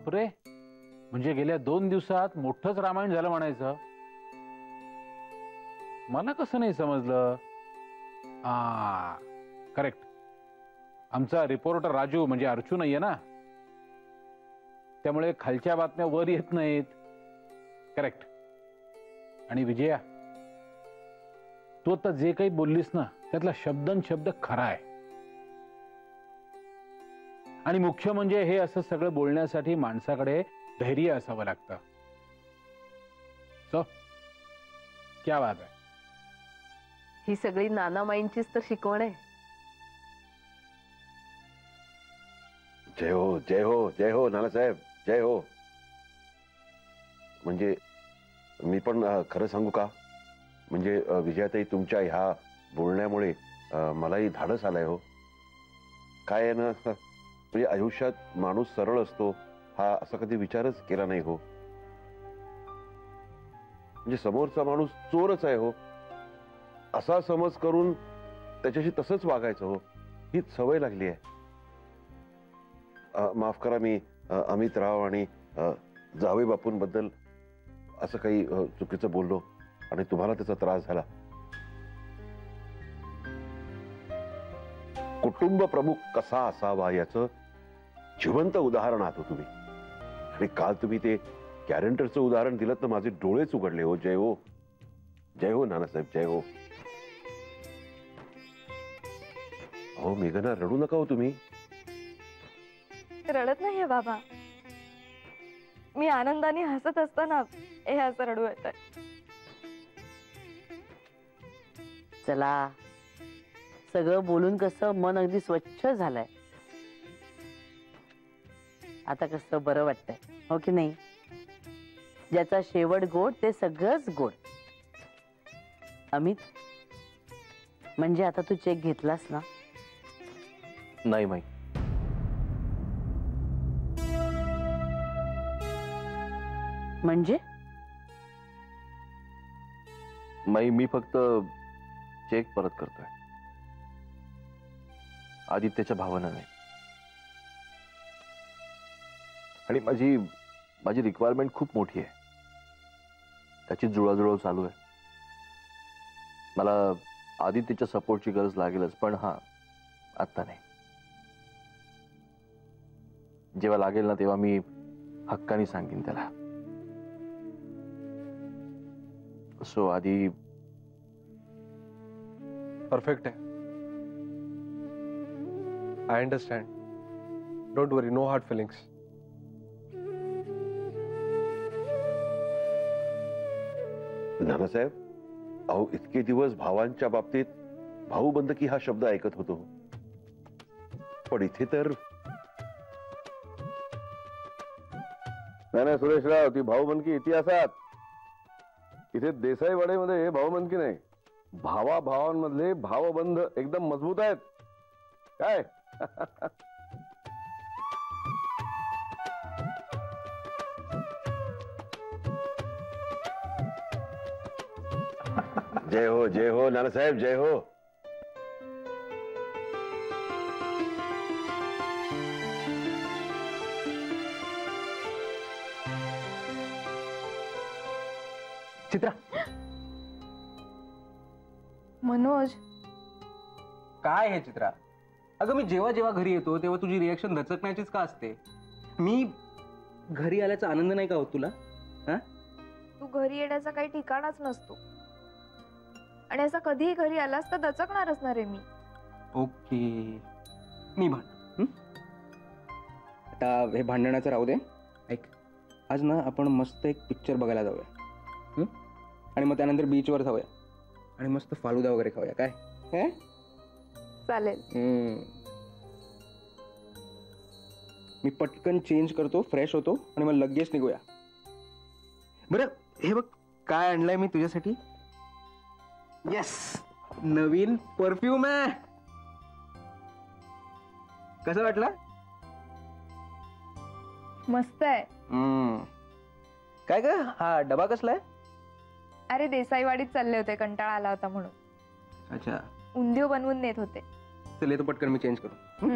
बापरे, म्हणजे गेल्या 2 दिवसात मोठंच रामायण झालं म्हणायचं. मला कसं नाही समजलं. करेक्ट, आमचा रिपोर्टर राजू म्हणजे अर्चू नाहीये ना, त्यामुळे खालच्या बातम्या वर येत नाहीत. करेक्ट. आणि विजया, तू आता जे काही बोललीस ना त्यातला शब्दन शब्द खरा आहे. आणि मुख्य म्हणजे हे असं सगळं बोलण्यासाठी माणसाकडे धैर्य असावं लागतं. सो क्या बात आहे. ही सगळी नानामाईंचीच तर शिकवण आहे. जय हो, जय हो, जय हो नानासाहेब, जय हो. म्हणजे मी पण खरं सांगू का, म्हणजे विजयाताई तुमच्या ह्या बोलण्यामुळे मलाही धाडस आलंय हो. काय आहे ना, म्हणजे आयुष्यात माणूस सरळ असतो हा असा कधी विचारच केला नाही हो. म्हणजे समोरचा माणूस चोरच आहे हो असा समज करून त्याच्याशी तसंच वागायचं हो, हीच सवय लागली आहे. माफ करा, मी अमित राव आणि जावई बापूंबद्दल असं काही चुकीचं बोललो आणि तुम्हाला त्याचा त्रास झाला. कुटुंब प्रमुख कसा असावा याचं जिवंत उदाहरण आहात तुम्ही. आणि काल तुम्ही ते गॅरंटरचं उदाहरण दिलं तर माझे डोळेच उघडले हो. जय हो, जय हो नानासाहेब, जय हो. अहो मेघना, रडू नका हो तुम्ही. रडत नाहीये बाबा, मी आनंदाने हसत असताना हे असं रडू येत आहे. चला, सगळं बोलून कसं मन अगदी स्वच्छ झालंय. आता कसं बरं वाटतंय, हो की नाही? ज्याचा शेवट गोड ते सगळंच गोड. अमित, म्हणजे आता तू चेक घेतलास ना? नाही माई. म्हणजे माई, मी फक्त चेक परत करतोय, आदित्यच्या भावना नाही. आणि माझी रिक्वायरमेंट खूप मोठी आहे, त्याची जुळाजुळव चालू आहे. मला आदित्यच्या सपोर्टची गरज लागेलच, पण हा, आत्ता नाही. जेव्हा लागेल ना तेव्हा मी हक्काने सांगेन त्याला. सो आधी परफेक्ट आहे. I understand. Don't worry, no hard feelings. Nanasaheb, अहो इतके दिवस भावांच्या बाबतीत भाऊबंदकी हा शब्द ऐकत होतो, पण इथे तर नाही सुरेशराव, ती भाऊबंदकी इतिहासात. इथे देसाईवाडीमध्ये भाऊबंदकी नाही, भावाभावांमधले भावबंध एकदम मजबूत आहेत. काय जय हो, जय हो नानासाहेब, जय हो. चित्रा, मनोज, काय हे चित्रा? अगं मी जेव्हा जेव्हा घरी येतो तेव्हा तुझी रिएक्शन दचकण्याचीच का असते? मी घरी आल्याचा आनंद नाही का होत तुला? तू घरी येण्याचा काही ठिकाणाच नसतो आणि असा कधीही घरी आलास तर दचकणारच ना रे मी. ओके, मी भांड. आता हे भांडणाचं राहू दे. ऐक, आज ना आपण मस्त एक पिक्चर बघायला जाऊया, आणि मग त्यानंतर बीचवर जाऊया आणि मस्त फालुदा वगैरे खाऊया. काय? चालेल. मी पटकन चेंज करतो, फ्रेश होतो आणि मग लगेच निघूया. बरं, हे बघ काय आणलंय मी तुझ्यासाठी. येस, नवीन परफ्यूम आहे. कसं वाटलं? मस्त आहे. काय ग, हा डबा कसला आहे? अरे देसाईवाडीत चालले होते, कंटाळा आला होता म्हणून. अच्छा, उंधिव बनवून नेत होते. चल येतो पटकन, मी चेंज करू.